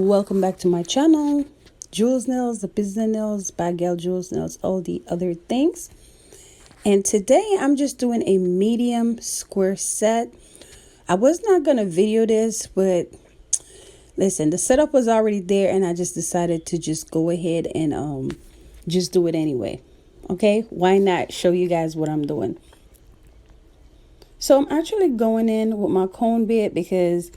Welcome back to my channel. Jules Nails, the business nails, bad gal Jules Nails, all the other things. And today I'm just doing a medium square set. I was not gonna video this, but listen, the setup was already there and I just decided to just go ahead and just do it anyway. Okay, why not show you guys what I'm doing? So I'm actually going in with my cone bit because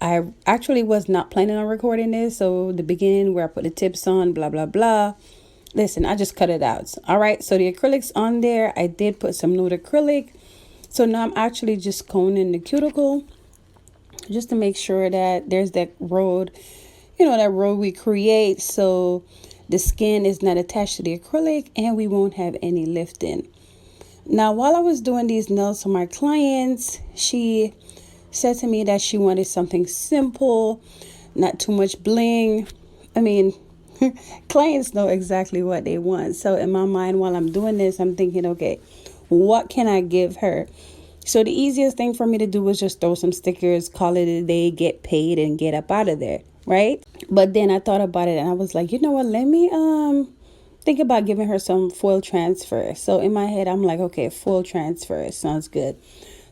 I actually was not planning on recording this. So the beginning where I put the tips on, blah, blah, blah. Listen, I just cut it out. All right. So the acrylic's on there. I did put some nude acrylic. So now I'm actually just coning the cuticle just to make sure that there's that road, that road we create. So the skin is not attached to the acrylic and we won't have any lifting. Now, while I was doing these nails for my clients, she said to me that she wanted something simple, not too much bling. I mean, clients know exactly what they want. So in my mind, while I'm doing this, I'm thinking, okay, what can I give her? So the easiest thing for me to do was just throw some stickers, call it a day, get paid, and get up out of there, right? But then I thought about it and I was like, you know what, let me think about giving her some foil transfer. So in my head, I'm like, okay, foil transfer sounds good.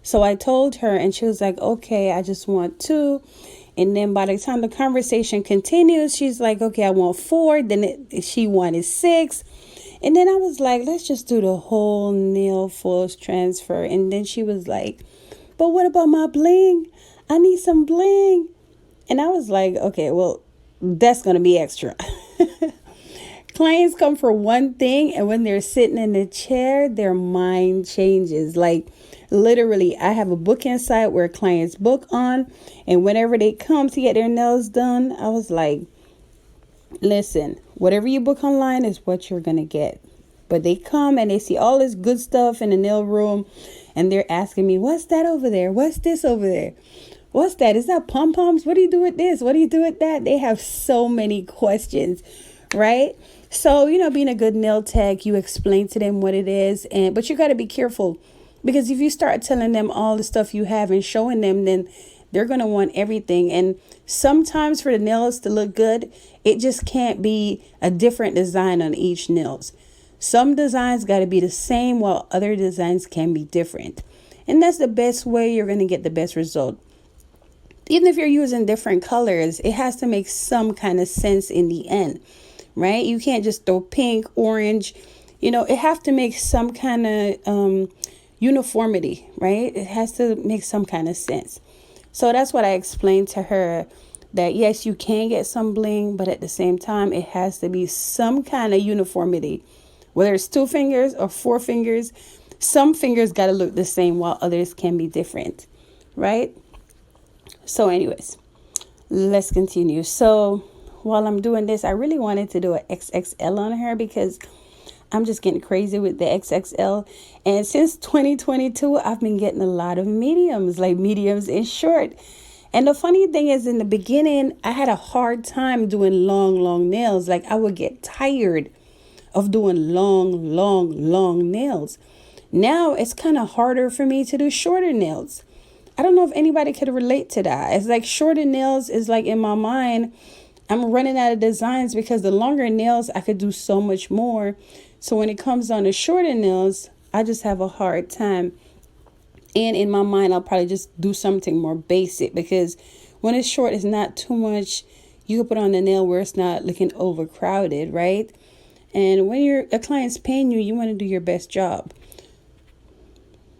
So I told her and she was like, okay, I just want 2. And then by the time the conversation continues, she's like, okay, I want 4. Then she wanted 6. And then I was like, let's just do the whole nail foil transfer. And then she was like, but what about my bling? I need some bling. And I was like, okay, well, that's going to be extra. Clients come for one thing, and when they're sitting in the chair, their mind changes. Like literally, I have a booking site where clients book on, and whenever they come to get their nails done, I was like, listen, whatever you book online is what you're going to get. But they come and they see all this good stuff in the nail room, and they're asking me, what's that over there? What's this over there? What's that? Is that pom-poms? What do you do with this? What do you do with that? They have so many questions, right? So, being a good nail tech, you explain to them what it is, but you got to be careful because if you start telling them all the stuff you have and showing them, then they're going to want everything. And sometimes for the nails to look good, it just can't be a different design on each nails. Some designs got to be the same while other designs can be different. And that's the best way you're going to get the best result. Even if you're using different colors, it has to make some kind of sense in the end. Right? You can't just throw pink, orange, it have to make some kind of uniformity, right? It has to make some kind of sense. So that's what I explained to her, that yes, you can get some bling, but at the same time, it has to be some kind of uniformity, whether it's 2 fingers or 4 fingers. Some fingers got to look the same while others can be different, right? So anyways, let's continue. So while I'm doing this, I really wanted to do an XXL on her because I'm just getting crazy with the XXL. And since 2022, I've been getting a lot of mediums, like mediums and short. And the funny thing is, in the beginning, I had a hard time doing long nails. Like I would get tired of doing long nails. Now it's kind of harder for me to do shorter nails. I don't know if anybody could relate to that. It's like shorter nails is like in my mind, I'm running out of designs because the longer nails, I could do so much more. So when it comes on the shorter nails, I just have a hard time. And in my mind, I'll probably just do something more basic because when it's short, it's not too much. You can put on the nail where it's not looking overcrowded, right? And when a client's paying you, you want to do your best job.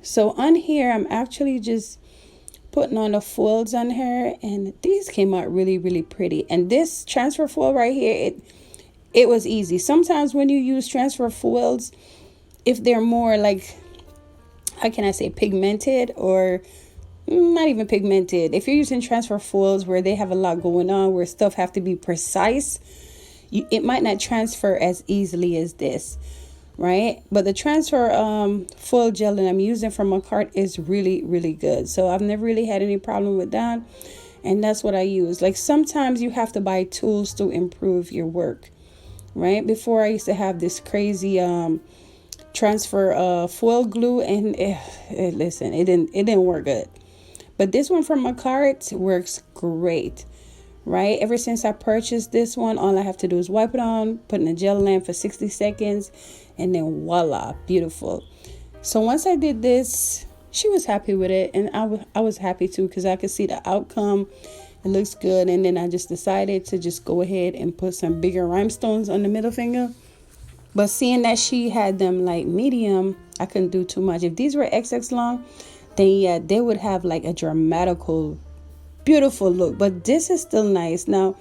So on here, I'm actually just putting on the foils on her, and these came out really pretty. And this transfer foil right here, it was easy. Sometimes when you use transfer foils, if they're more like, how can I say, pigmented, or not even pigmented, if you're using transfer foils where they have a lot going on, where stuff have to be precise, it might not transfer as easily as this, right? But the transfer foil gel that I'm using from my cart is really good. So I've never really had any problem with that. And that's what I use. Like sometimes you have to buy tools to improve your work, right? Before I used to have this crazy transfer foil glue, and listen, it didn't work good. But this one from my cart works great. right? Ever since I purchased this one, all I have to do is wipe it on, put in a gel lamp for 60 seconds, and then voila, beautiful. So once I did this, she was happy with it, and I was happy too, because I could see the outcome. It looks good. And then I just decided to just go ahead and put some bigger rhinestones on the middle finger. But seeing that she had them like medium, I couldn't do too much. If these were XX long, then yeah, they would have like a dramatical, beautiful look. But this is still nice. Now,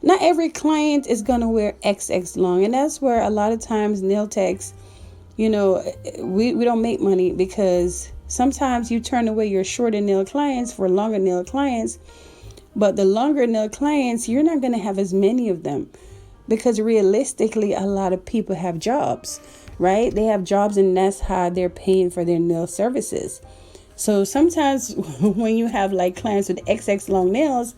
not every client is going to wear XX long. And that's where a lot of times nail techs, we don't make money, because sometimes you turn away your shorter nail clients for longer nail clients. But the longer nail clients, you're not going to have as many of them, because realistically, a lot of people have jobs, right? They have jobs, and that's how they're paying for their nail services. So sometimes when you have like clients with XX long nails,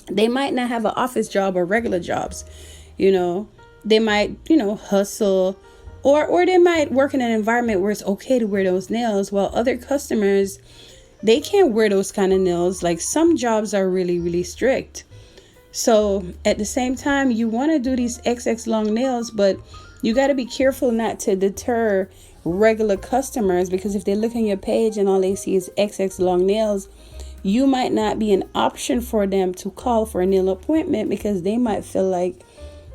they might not have an office job or regular jobs. They might, hustle, or they might work in an environment where it's okay to wear those nails, while other customers, they can't wear those kind of nails. Like some jobs are really, really strict. So at the same time, you want to do these XX long nails, but you got to be careful not to deter regular customers, because if they look on your page and all they see is XX long nails, you might not be an option for them to call for a nail appointment, because they might feel like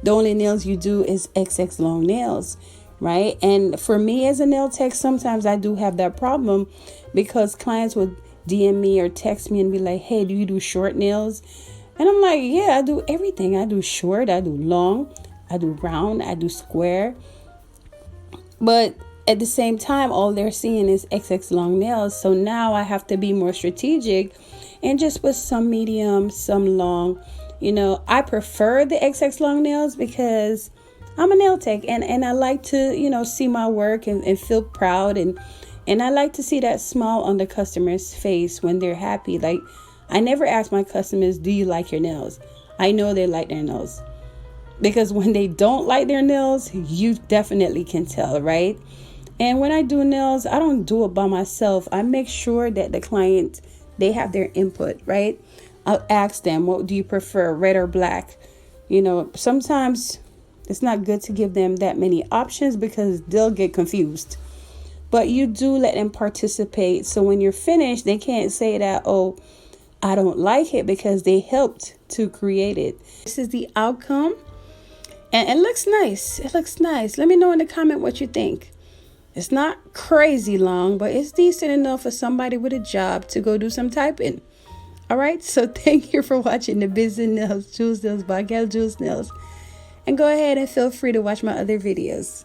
the only nails you do is XX long nails, right? And for me as a nail tech, sometimes I do have that problem, because clients would DM me or text me and be like, hey, do you do short nails? And I'm like, yeah, I do everything. I do short, I do long, I do round, I do square. But at the same time, all they're seeing is XX long nails. So now I have to be more strategic and just put some medium, some long. I prefer the XX long nails because I'm a nail tech, and I like to, see my work and feel proud. And I like to see that smile on the customer's face when they're happy. Like, I never ask my customers, do you like your nails? I know they like their nails, because when they don't like their nails, you definitely can tell, right? And when I do nails, I don't do it by myself. I make sure that the client, they have their input, right? I'll ask them, what do you prefer, red or black? Sometimes it's not good to give them that many options, because they'll get confused. But you do let them participate. So when you're finished, they can't say that, oh, I don't like it, because they helped to create it. This is the outcome. And it looks nice. It looks nice. Let me know in the comment what you think. It's not crazy long, but it's decent enough for somebody with a job to go do some typing. All right. So thank you for watching the Business Nails, Jules Nails by Gal Jules Nails. And go ahead and feel free to watch my other videos.